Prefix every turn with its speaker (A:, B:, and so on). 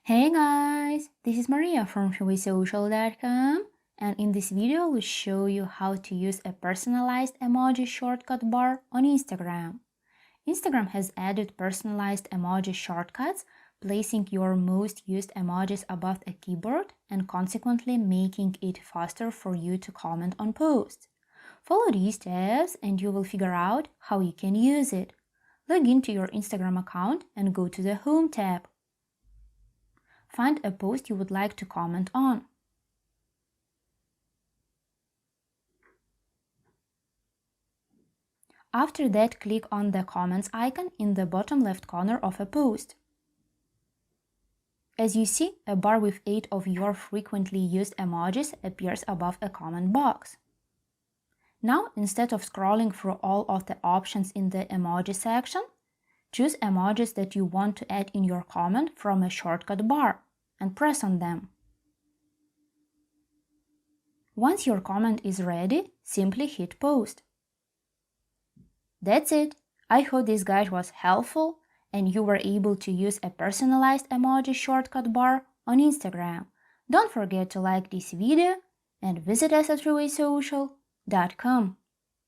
A: Hey guys, this is Maria from showysocial.com, and in this video I will show you how to use a personalized emoji shortcut bar on Instagram. Instagram has added personalized emoji shortcuts, placing your most used emojis above a keyboard and consequently making it faster for you to comment on posts. Follow these steps and you will figure out how you can use it. Log into your Instagram account and go to the Home tab. Find a post you would like to comment on. After that, click on the comments icon in the bottom left corner of a post. As you see, a bar with 8 of your frequently used emojis appears above a comment box. Now, instead of scrolling through all of the options in the emoji section, choose emojis that you want to add in your comment from a shortcut bar and press on them. Once your comment is ready, simply hit post. That's it. I hope this guide was helpful and you were able to use a personalized emoji shortcut bar on Instagram. Don't forget to like this video and visit us at showysocial.com.